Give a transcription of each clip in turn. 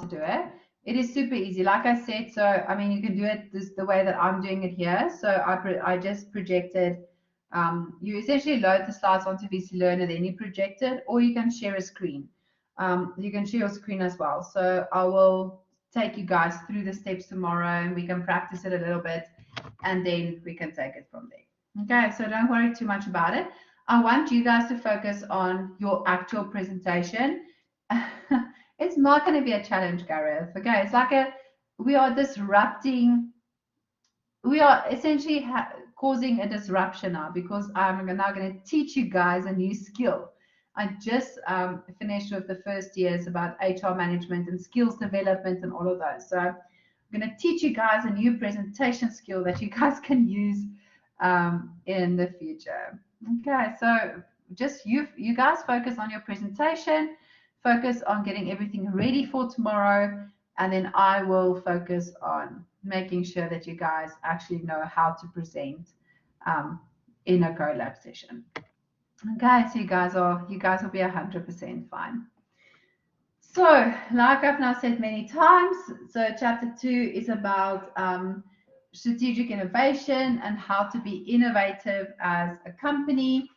to do it. It is super easy. Like I said, so I mean, you can do it the way that I'm doing it here. So I just projected. You essentially load the slides onto VC Learner, then you project it, or you can share a screen. You can share your screen as well. So I will take you guys through the steps tomorrow, and we can practice it a little bit, and then we can take it from there. Okay, so don't worry too much about it. I want you guys to focus on your actual presentation. It's not going to be a challenge, Gareth. Okay, it's like we are disrupting, we are essentially causing a disruption now, because I'm now going to teach you guys a new skill. I just finished with the first years about HR management and skills development and all of those. So I'm going to teach you guys a new presentation skill that you guys can use in the future. Okay, so just you guys focus on your presentation, focus on getting everything ready for tomorrow, and then I will focus on making sure that you guys actually know how to present in a CoLab session. Okay, so you guys will be 100% fine. So, like I've now said many times, so chapter 2 is about strategic innovation and how to be innovative as a company.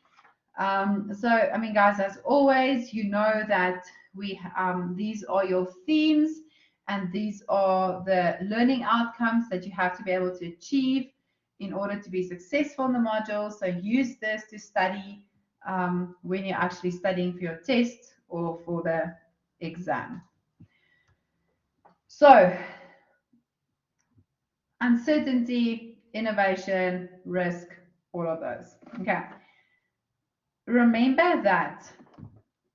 So, I mean, guys, as always, you know that these are your themes, and these are the learning outcomes that you have to be able to achieve in order to be successful in the module. So use this to study when you're actually studying for your test or for the exam. So uncertainty, innovation, risk, all of those. Okay. Remember that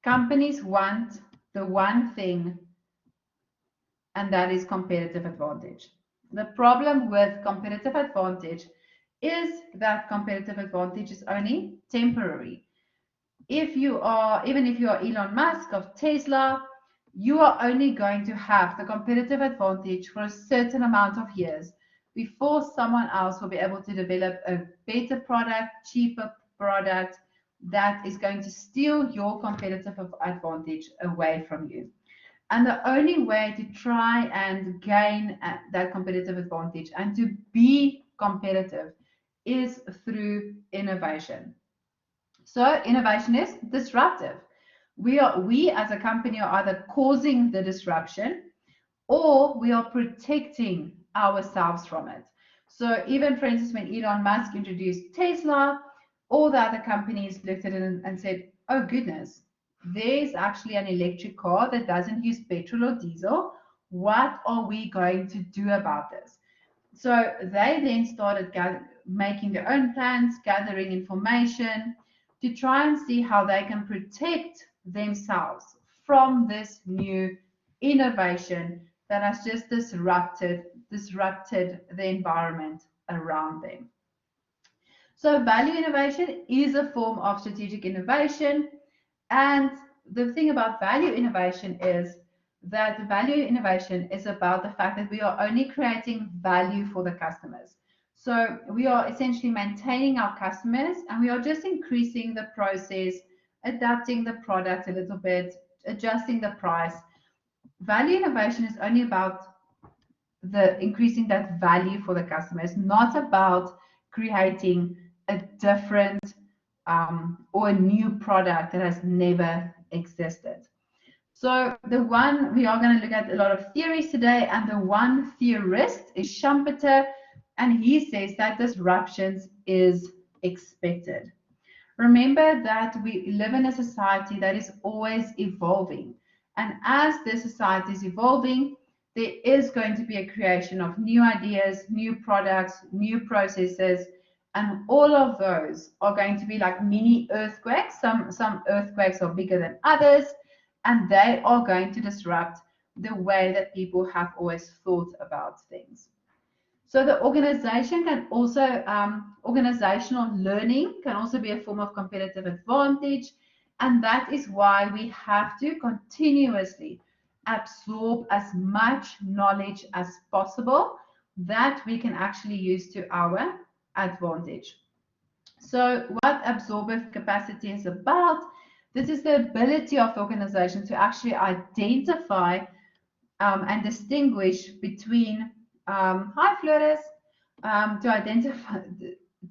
companies want the one thing, and that is competitive advantage. The problem with competitive advantage is that competitive advantage is only temporary. Even if you are Elon Musk of Tesla, you are only going to have the competitive advantage for a certain amount of years before someone else will be able to develop a better product, cheaper product that is going to steal your competitive advantage away from you. And the only way to try and gain that competitive advantage and to be competitive is through innovation. So innovation is disruptive. We as a company are either causing the disruption, or we are protecting ourselves from it. So even, for instance, when Elon Musk introduced Tesla, all the other companies looked at it and said, oh goodness, there's actually an electric car that doesn't use petrol or diesel. What are we going to do about this? So they then started making their own plans, gathering information to try and see how they can protect themselves from this new innovation that has just disrupted the environment around them. So value innovation is a form of strategic innovation. And the thing about value innovation is that value innovation is about the fact that we are only creating value for the customers. So we are essentially maintaining our customers, and we are just increasing the process, adapting the product a little bit, adjusting the price. Value innovation is only about increasing that value for the customers, not about creating a different or a new product that has never existed. So we are going to look at a lot of theories today, and the one theorist is Schumpeter, and he says that disruptions is expected. Remember that we live in a society that is always evolving, and as the society is evolving, there is going to be a creation of new ideas, new products, new processes, and all of those are going to be like mini earthquakes. Some earthquakes are bigger than others, and they are going to disrupt the way that people have always thought about things. So the organization can also, organizational learning can also be a form of competitive advantage, and that is why we have to continuously absorb as much knowledge as possible that we can actually use to our advantage. So what absorptive capacity is about? This is the ability of the organization to actually identify and distinguish between hi Flores, to identify,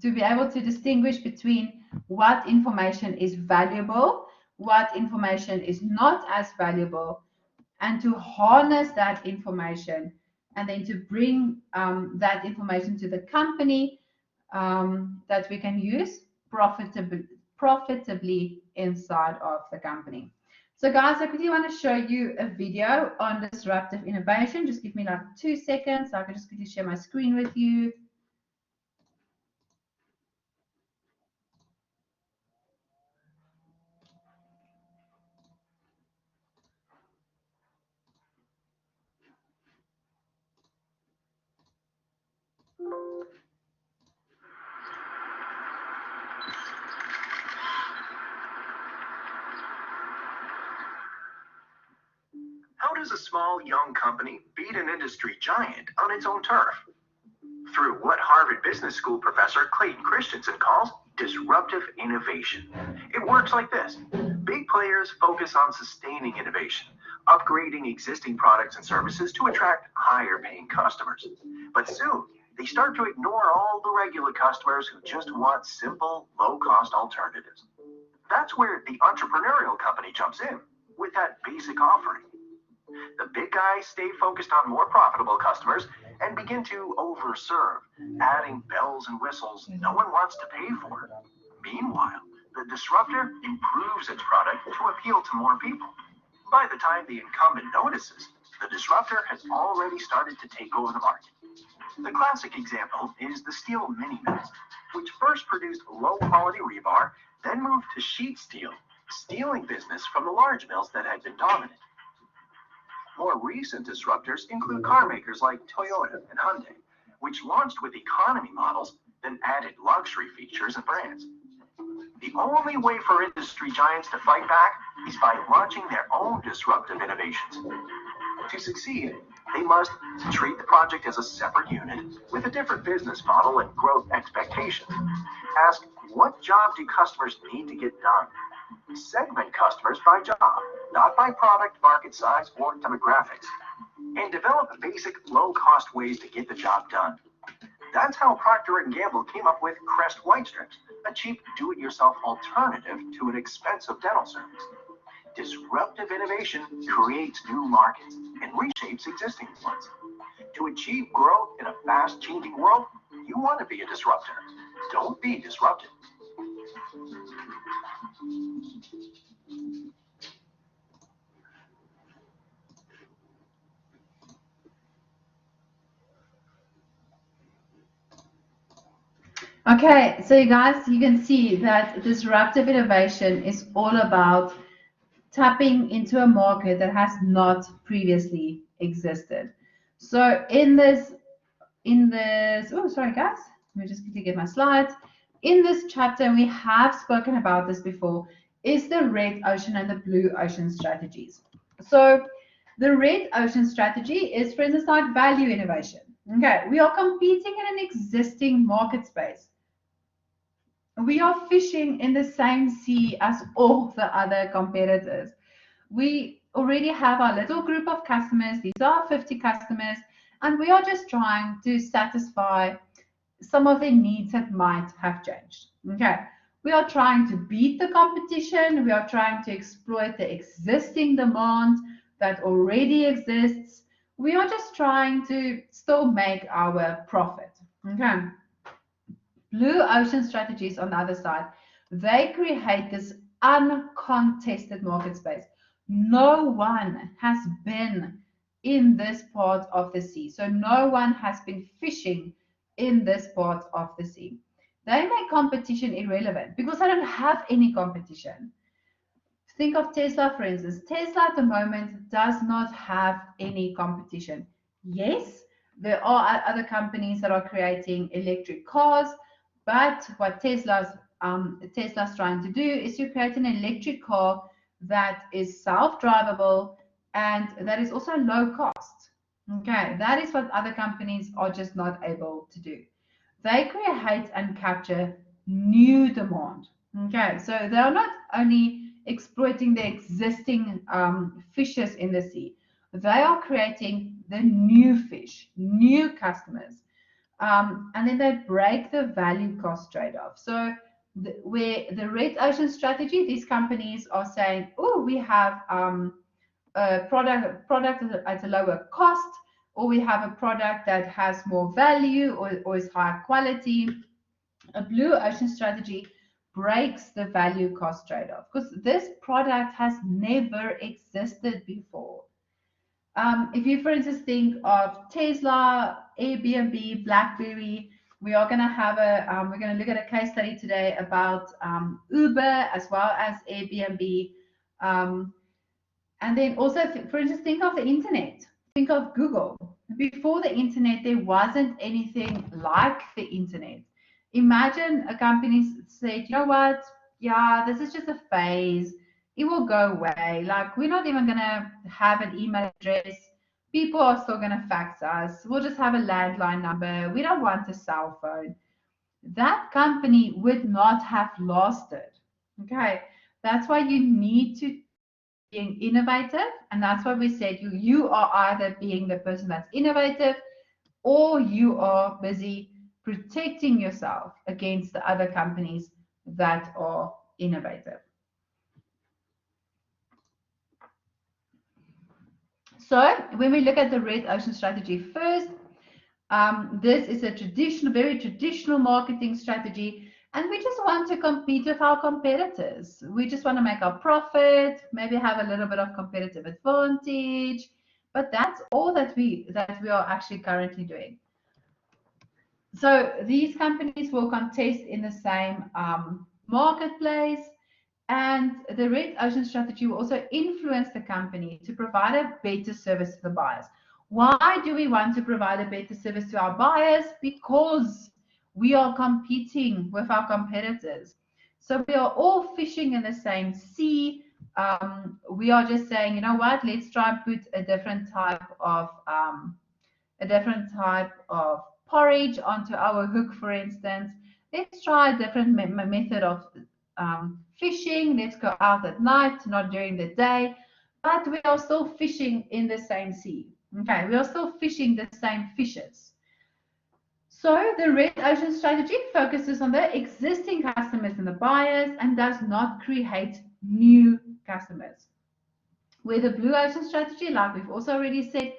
to be able to distinguish between what information is valuable, what information is not as valuable, and to harness that information, and then to bring that information to the company that we can use profitably inside of the company. So guys, I quickly want to show you a video on disruptive innovation. Just give me like 2 seconds so I can just quickly share my screen with you. How does a small, young company beat an industry giant on its own turf? Through what Harvard Business School professor Clayton Christensen calls disruptive innovation. It works like this. Big players focus on sustaining innovation, upgrading existing products and services to attract higher-paying customers. But soon, they start to ignore all the regular customers who just want simple, low-cost alternatives. That's where the entrepreneurial company jumps in with that basic offering. The big guys stay focused on more profitable customers and begin to overserve, adding bells and whistles no one wants to pay for. Meanwhile, the disruptor improves its product to appeal to more people. By the time the incumbent notices, the disruptor has already started to take over the market. The classic example is the steel mini mills, which first produced low-quality rebar, then moved to sheet steel, stealing business from the large mills that had been dominant. More recent disruptors include car makers like Toyota and Hyundai, which launched with economy models, then added luxury features and brands. The only way for industry giants to fight back is by launching their own disruptive innovations. To succeed, they must treat the project as a separate unit with a different business model and growth expectations. Ask, what job do customers need to get done? Segment customers by job, not by product, market size, or demographics, and develop basic, low-cost ways to get the job done. That's how Procter & Gamble came up with Crest White Strips, a cheap, do-it-yourself alternative to an expensive dental service. Disruptive innovation creates new markets and reshapes existing ones. To achieve growth in a fast-changing world, you want to be a disruptor. Don't be disrupted. Okay, so you guys, you can see that disruptive innovation is all about tapping into a market that has not previously existed. So oh, sorry guys, let me just quickly get my slides. In this chapter, we have spoken about this before, is the red ocean and the blue ocean strategies. So the red ocean strategy is, for instance, like value innovation. Okay, we are competing in an existing market space. We are fishing in the same sea as all the other competitors. We already have our little group of customers. These are 50 customers, and we are just trying to satisfy some of their needs that might have changed. Okay, we are trying to beat the competition. We are trying to exploit the existing demand that already exists. We are just trying to still make our profit. Okay. Blue ocean strategies on the other side, they create this uncontested market space. No one has been in this part of the sea. So no one has been fishing in this part of the sea. They make competition irrelevant because they don't have any competition. Think of Tesla, for instance. Tesla at the moment does not have any competition. Yes, there are other companies that are creating electric cars, but what Tesla's trying to do is to create an electric car that is self-drivable and that is also low cost. Okay, that is what other companies are just not able to do. They create and capture new demand. Okay, so they are not only exploiting the existing fishes in the sea, They are creating the new fish, new customers. And then they break the value cost trade-off. So where the red ocean strategy, these companies are saying, oh, we have a product at a lower cost, or we have a product that has more value or is higher quality. A blue ocean strategy breaks the value cost trade-off because this product has never existed before. If you, for instance, think of Tesla, Airbnb, BlackBerry, we are going to have we're going to look at a case study today about Uber as well as Airbnb. And then also, for instance, think of the internet. Think of Google. Before the internet, there wasn't anything like the internet. Imagine a company said, you know what? Yeah, this is just a phase. It will go away. Like, we're not even going to have an email address. People are still going to fax us. We'll just have a landline number. We don't want a cell phone. That company would not have lasted. Okay. That's why you need to being innovative, and that's why we said you are either being the person that's innovative or you are busy protecting yourself against the other companies that are innovative. So when we look at the red ocean strategy first, this is a very traditional marketing strategy, and we just want to compete with our competitors. We just want to make our profit, maybe have a little bit of competitive advantage, but that's all that we are actually currently doing. So these companies will contest in the same marketplace, and the red ocean strategy will also influence the company to provide a better service to the buyers. Why do we want to provide a better service to our buyers? Because we are competing with our competitors. So we are all fishing in the same sea. We are just saying, you know what, let's try and put a different type of porridge onto our hook, for instance. Let's try a different method of fishing. Let's go out at night, not during the day, but we are still fishing in the same sea. Okay, we are still fishing the same fishes. So the red ocean strategy focuses on the existing customers and the buyers and does not create new customers. Where the blue ocean strategy, like we've also already said,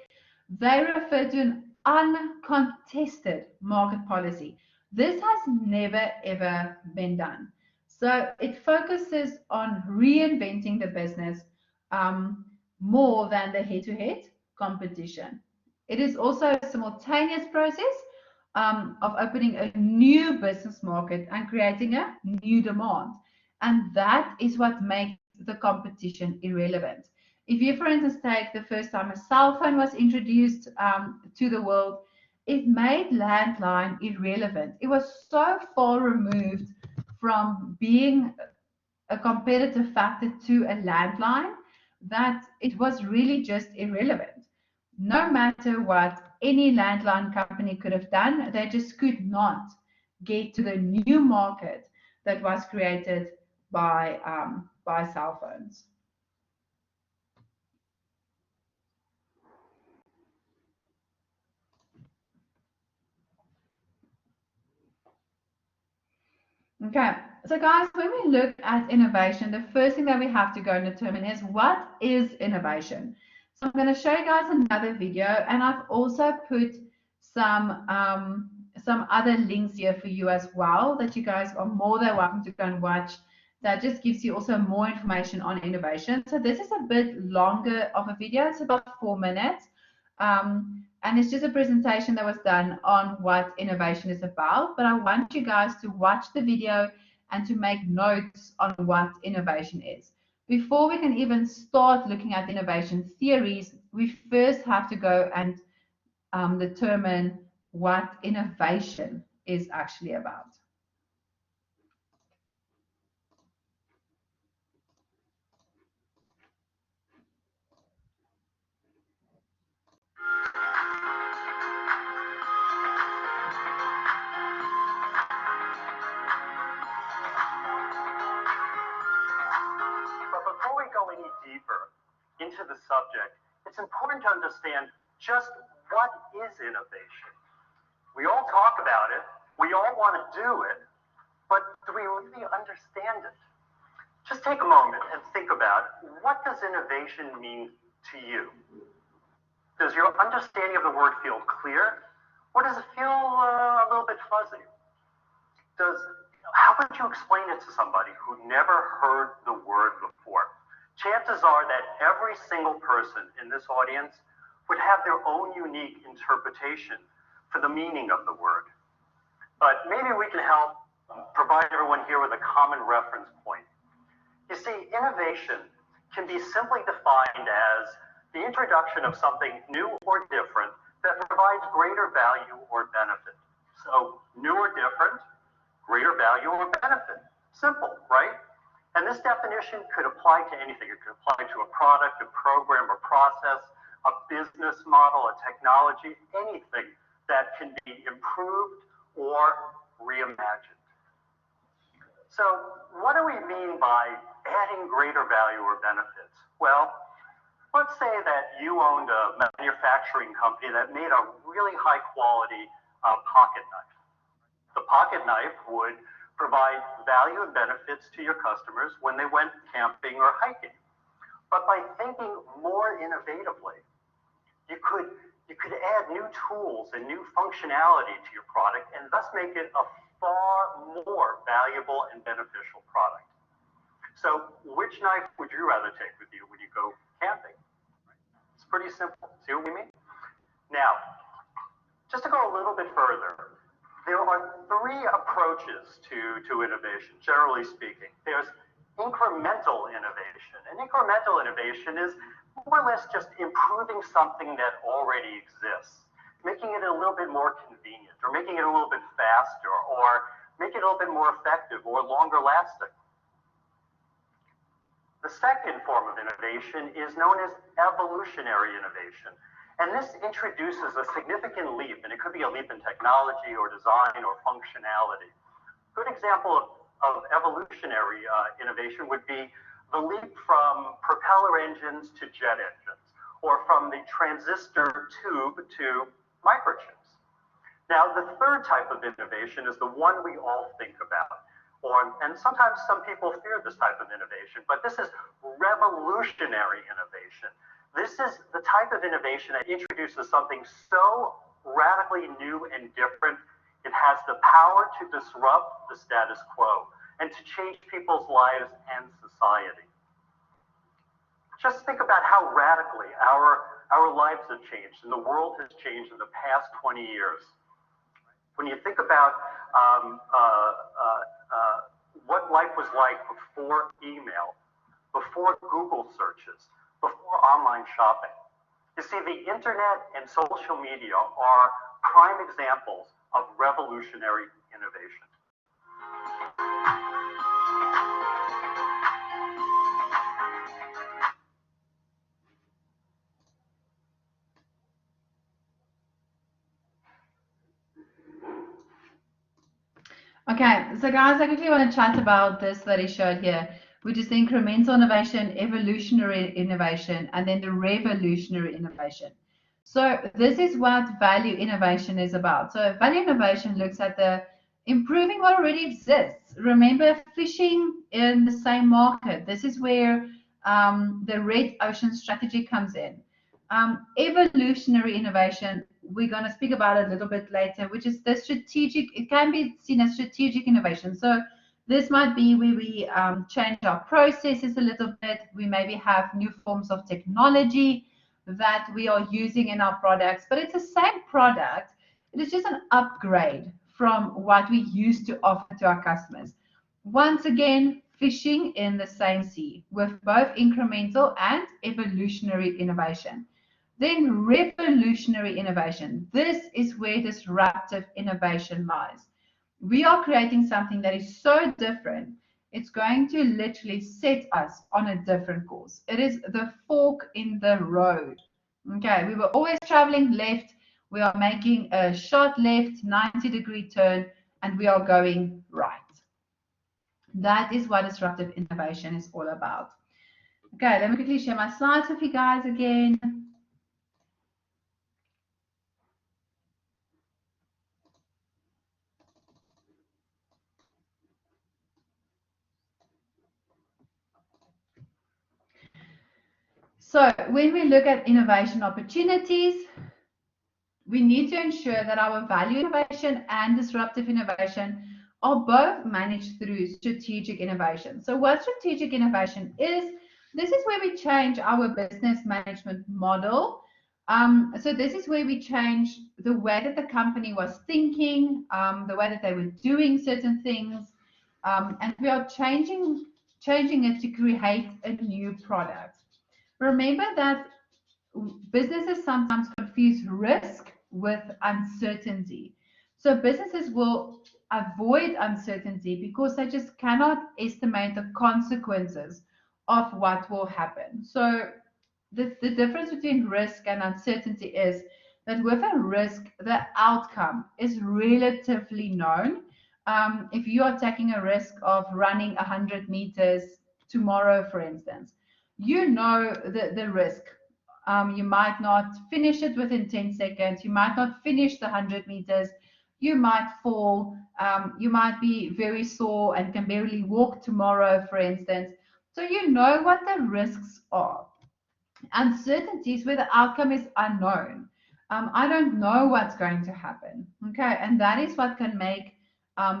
they refer to an uncontested market policy. This has never ever been done. So it focuses on reinventing the business more than the head-to-head competition. It is also a simultaneous process of opening a new business market and creating a new demand. And that is what makes the competition irrelevant. If you, for instance, take the first time a cell phone was introduced to the world, it made landline irrelevant. It was so far removed from being a competitive factor to a landline that it was really just irrelevant. No matter what any landline company could have done, they just could not get to the new market that was created by cell phones. Okay, so guys, when we look at innovation, the first thing that we have to go and determine is what is innovation. So I'm going to show you guys another video, and I've also put some other links here for you as well that you guys are more than welcome to go and watch. That just gives you also more information on innovation. So this is a bit longer of a video. It's about 4 minutes. And it's just a presentation that was done on what innovation is about. But I want you guys to watch the video and to make notes on what innovation is. Before we can even start looking at innovation theories, we first have to go and determine what innovation is actually about. But before we go any deeper into the subject, it's important to understand just what is innovation. We all talk about it, we all want to do it, but do we really understand it? Just take a moment and think about, what does innovation mean to you? Does your understanding of the word feel clear, or does it feel a little bit fuzzy? How would you explain it to somebody who never heard the word before? Chances are that every single person in this audience would have their own unique interpretation for the meaning of the word. But maybe we can help provide everyone here with a common reference point. You see, innovation can be simply defined as the introduction of something new or different that provides greater value or benefit. So, new or different, greater value or benefit. Simple, right? And this definition could apply to anything. It could apply to a product, a program, a process, a business model, a technology, anything that can be improved or reimagined. So what do we mean by adding greater value or benefits? Well, let's say that you owned a manufacturing company that made a really high quality pocket knife. The pocket knife would provide value and benefits to your customers when they went camping or hiking. But by thinking more innovatively, you could add new tools and new functionality to your product and thus make it a far more valuable and beneficial product. So which knife would you rather take with you when you go camping? It's pretty simple. See what we mean? Now, just to go a little bit further, there are three approaches to innovation, generally speaking. There's incremental innovation. And incremental innovation is more or less just improving something that already exists, making it a little bit more convenient, or making it a little bit faster, or making it a little bit more effective or longer lasting. The second form of innovation is known as evolutionary innovation. And this introduces a significant leap, and it could be a leap in technology or design or functionality. A good example of evolutionary innovation would be the leap from propeller engines to jet engines, or from the transistor tube to microchips. Now, the third type of innovation is the one we all think about. And sometimes some people fear this type of innovation, but this is revolutionary innovation. This is the type of innovation that introduces something so radically new and different, it has the power to disrupt the status quo and to change people's lives and society. Just think about how radically our lives have changed and the world has changed in the past 20 years. When you think about what life was like before email, before Google searches, before online shopping. You see, the internet and social media are prime examples of revolutionary innovation. Okay, so guys, I quickly want to chat about this that he showed here, which is the incremental innovation, evolutionary innovation, and then the revolutionary innovation. So this is what value innovation is about. So value innovation looks at the improving what already exists. Remember, fishing in the same market. This is where the red ocean strategy comes in. Evolutionary innovation, we're going to speak about it a little bit later, which is the strategic, it can be seen as strategic innovation. So this might be where we change our processes a little bit. We maybe have new forms of technology that we are using in our products, but it's the same product. It is just an upgrade from what we used to offer to our customers. Once again, fishing in the same sea with both incremental and evolutionary innovation. Then revolutionary innovation. This is where disruptive innovation lies. We are creating something that is so different, it's going to literally set us on a different course. It is the fork in the road. Okay, we were always traveling left. We are making a short left, 90-degree turn, and we are going right. That is what disruptive innovation is all about. Okay, let me quickly share my slides with you guys again. So when we look at innovation opportunities, we need to ensure that our value innovation and disruptive innovation are both managed through strategic innovation. So what strategic innovation is, this is where we change our business management model. So this is where we change the way that the company was thinking, the way that they were doing certain things, and we are changing it to create a new product. Remember that businesses sometimes confuse risk with uncertainty. So businesses will avoid uncertainty because they just cannot estimate the consequences of what will happen. So the difference between risk and uncertainty is that with a risk, the outcome is relatively known. If you are taking a risk of running 100 meters tomorrow, for instance, you know the risk. You might not finish it within 10 seconds. You might not finish the 100 meters. You might fall. You might be very sore and can barely walk tomorrow, for instance. So you know what the risks are. Uncertainties where the outcome is unknown. I don't know what's going to happen. Okay, and that is what can make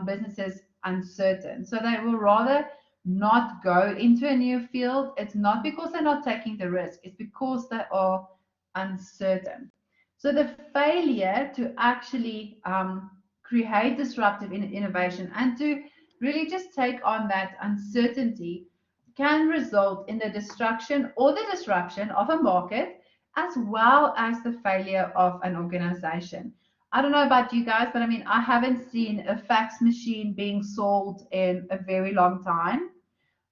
businesses uncertain. So they will rather not go into a new field. It's not because they're not taking the risk, it's because they are uncertain. So the failure to actually create disruptive innovation and to really just take on that uncertainty can result in the destruction or the disruption of a market as well as the failure of an organization. I don't know about you guys, but I mean, I haven't seen a fax machine being sold in a very long time.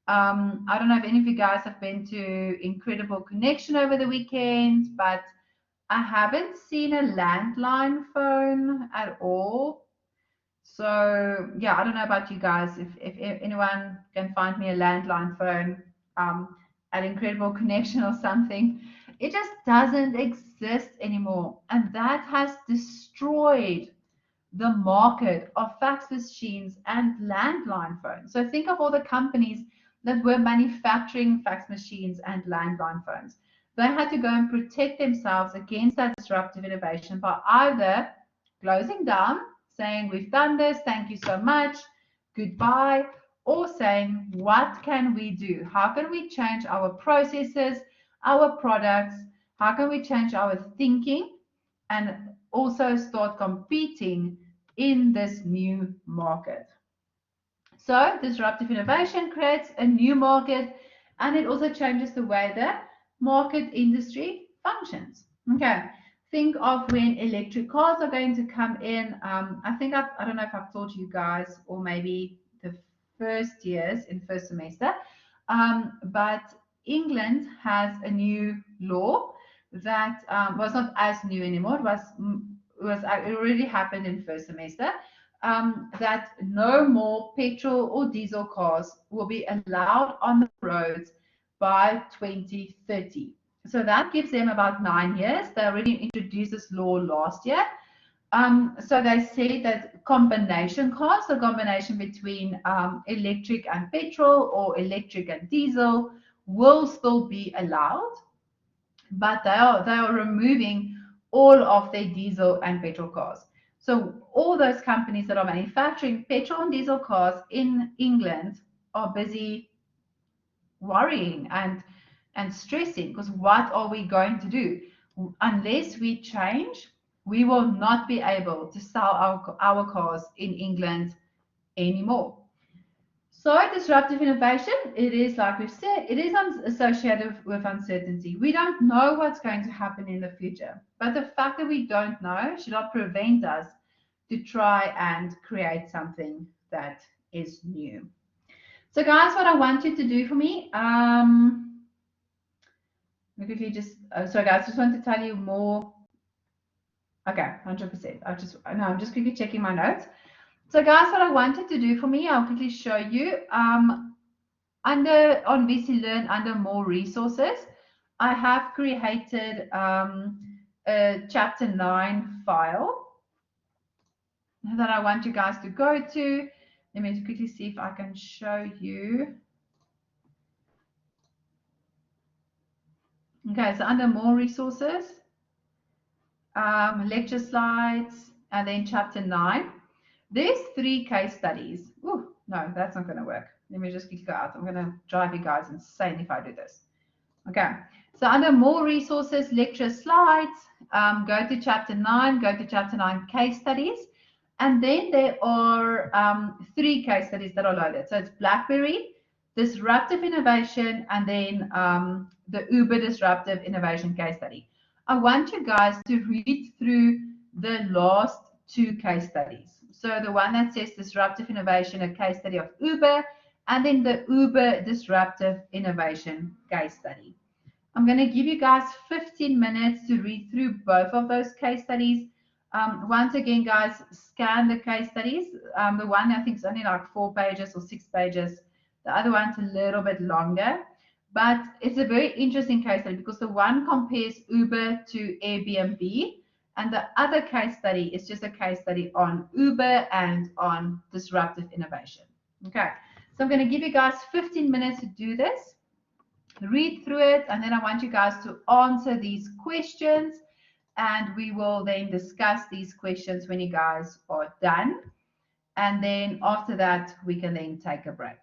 I don't know if any of you guys have been to Incredible Connection over the weekend, but I haven't seen a landline phone at all. So yeah, I don't know about you guys. If anyone can find me a landline phone at Incredible Connection or something, it just doesn't exist anymore, and that has destroyed the market of fax machines and landline phones. So think of all the companies that were manufacturing fax machines and landline phones. They had to go and protect themselves against that disruptive innovation by either closing down, saying, we've done this, thank you so much, goodbye, or saying, what can we do? How can we change our processes, our products? How can we change our thinking and also start competing in this new market? So disruptive innovation creates a new market, and it also changes the way the market industry functions. Okay, think of when electric cars are going to come in. I don't know if I've told you guys, or maybe the first years in first semester, but England has a new law that was not as new anymore. It already happened in first semester. That no more petrol or diesel cars will be allowed on the roads by 2030. So that gives them about 9 years. They already introduced this law last year. So they say that combination cars, the combination between electric and petrol or electric and diesel, will still be allowed, but they are removing all of their diesel and petrol cars. So all those companies that are manufacturing petrol and diesel cars in England are busy worrying and stressing, because what are we going to do? Unless we change, we will not be able to sell our cars in England anymore. So disruptive innovation, it is, like we've said, it is associated with uncertainty. We don't know what's going to happen in the future, but the fact that we don't know should not prevent us to try and create something that is new. So guys, what I want you to do for me, quickly just, sorry guys, just want to tell you more. Okay, 100%. I'm just quickly checking my notes. So guys, what I wanted to do for me, I'll quickly show you. On VC Learn, under more resources, I have created a chapter 9 file that I want you guys to go to. Let me quickly see if I can show you. Okay, so under more resources, lecture slides, and then chapter 9, there's 3 case studies. Ooh, no, that's not going to work. Let me just click out. I'm going to drive you guys insane if I do this. Okay, so under more resources, lecture slides, go to chapter 9, go to chapter 9 case studies. And then there are 3 case studies that are loaded. So it's BlackBerry, disruptive innovation, and then the Uber disruptive innovation case study. I want you guys to read through the last 2 case studies. So the one that says disruptive innovation, a case study of Uber, and then the Uber disruptive innovation case study. I'm going to give you guys 15 minutes to read through both of those case studies. Once again, guys, scan the case studies. The one I think is only like 4 pages or 6 pages. The other one's a little bit longer. But it's a very interesting case study because the one compares Uber to Airbnb, and the other case study is just a case study on Uber and on disruptive innovation. Okay, so I'm going to give you guys 15 minutes to do this. Read through it, and then I want you guys to answer these questions, and we will then discuss these questions when you guys are done. And then after that, we can then take a break.